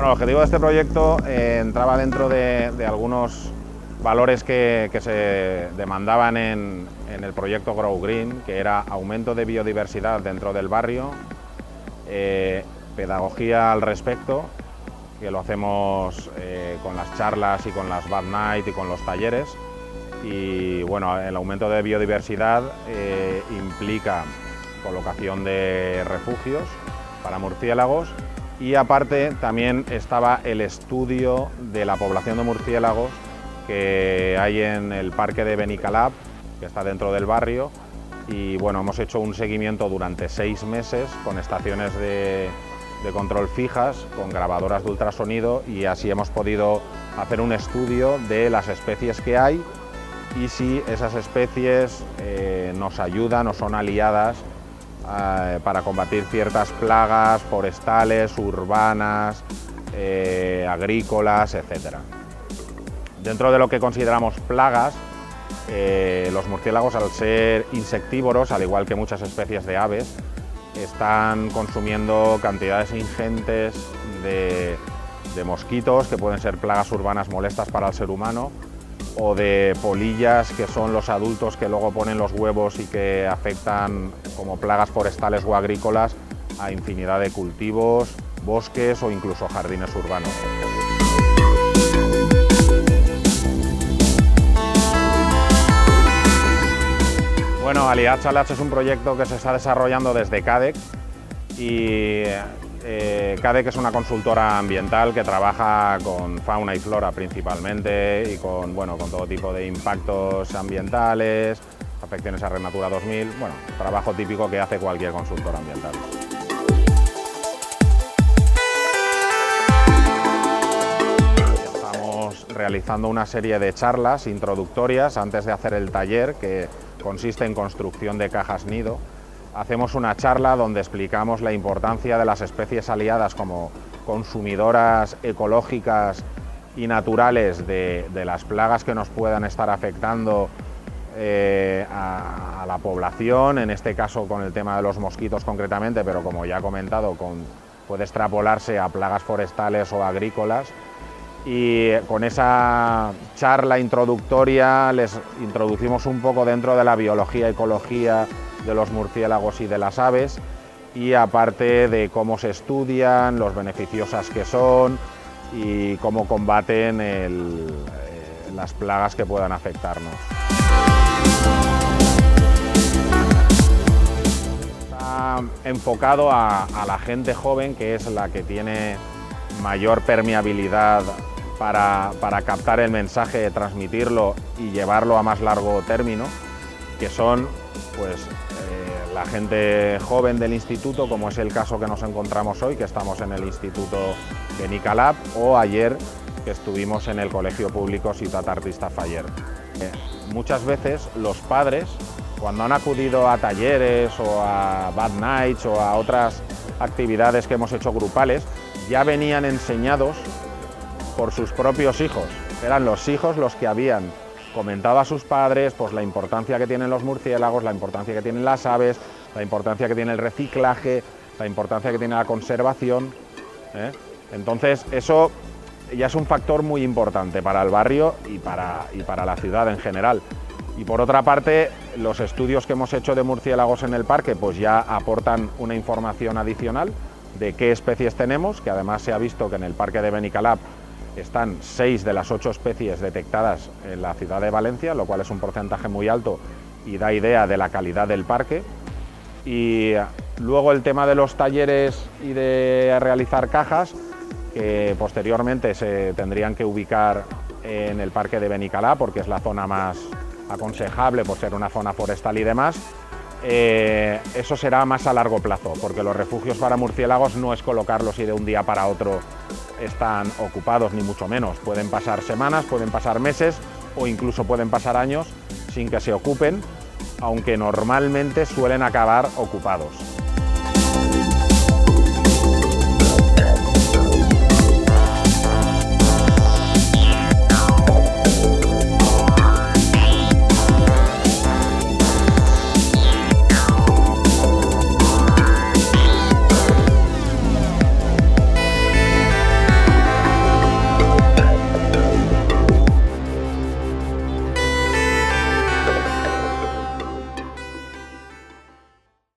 Bueno, el objetivo de este proyecto entraba dentro de algunos valores que se demandaban en el proyecto Grow Green, que era aumento de biodiversidad dentro del barrio, pedagogía al respecto, que lo hacemos con las charlas y con las Bad Night y con los talleres. Y bueno, el aumento de biodiversidad implica colocación de refugios para murciélagos, y aparte también estaba el estudio de la población de murciélagos que hay en el parque de Benicalap, que está dentro del barrio, y bueno, hemos hecho un seguimiento durante 6 meses con estaciones de control fijas, con grabadoras de ultrasonido, y así hemos podido hacer un estudio de las especies que hay y si esas especies nos ayudan o son aliadas para combatir ciertas plagas forestales, urbanas, agrícolas, etc. Dentro de lo que consideramos plagas, los murciélagos, al ser insectívoros, al igual que muchas especies de aves, están consumiendo cantidades ingentes de mosquitos, que pueden ser plagas urbanas molestas para el ser humano, o de polillas, que son los adultos que luego ponen los huevos y que afectan como plagas forestales o agrícolas a infinidad de cultivos, bosques o incluso jardines urbanos. Bueno, AliHLH es un proyecto que se está desarrollando desde CADEC, y CADEC es una consultora ambiental que trabaja con fauna y flora principalmente, y con todo tipo de impactos ambientales, afecciones a Red Natura 2000, trabajo típico que hace cualquier consultora ambiental. Estamos realizando una serie de charlas introductorias antes de hacer el taller, que consiste en construcción de cajas nido. Hacemos una charla donde explicamos la importancia de las especies aliadas como consumidoras ecológicas y naturales de las plagas que nos puedan estar afectando a la población, en este caso con el tema de los mosquitos concretamente, pero como ya he comentado, puede extrapolarse a plagas forestales o agrícolas. Y con esa charla introductoria les introducimos un poco dentro de la biología, ecología de los murciélagos y de las aves, y aparte de cómo se estudian, los beneficiosas que son y cómo combaten las plagas que puedan afectarnos. Está enfocado a la gente joven, que es la que tiene mayor permeabilidad para captar el mensaje, transmitirlo y llevarlo a más largo término, que son la gente joven del instituto, como es el caso que nos encontramos hoy, que estamos en el Instituto Benicalap, o ayer que estuvimos en el Colegio Público Ciutat Artista Faller. Muchas veces los padres, cuando han acudido a talleres o a Bad Nights o a otras actividades que hemos hecho grupales, ya venían enseñados por sus propios hijos. Eran los hijos los que habían comentado a sus padres la importancia que tienen los murciélagos, la importancia que tienen las aves, la importancia que tiene el reciclaje, la importancia que tiene la conservación. Entonces eso ya es un factor muy importante para el barrio y para la ciudad en general. Y por otra parte, los estudios que hemos hecho de murciélagos en el parque ya aportan una información adicional de qué especies tenemos, que además se ha visto que en el parque de Benicalap están 6 de las 8 especies detectadas en la ciudad de Valencia, lo cual es un porcentaje muy alto y da idea de la calidad del parque. Y luego el tema de los talleres y de realizar cajas, que posteriormente se tendrían que ubicar en el parque de Benicalap, porque es la zona más aconsejable por ser una zona forestal y demás. Eso será más a largo plazo, porque los refugios para murciélagos no es colocarlos y de un día para otro están ocupados, ni mucho menos. Pueden pasar semanas, pueden pasar meses o incluso pueden pasar años sin que se ocupen, aunque normalmente suelen acabar ocupados.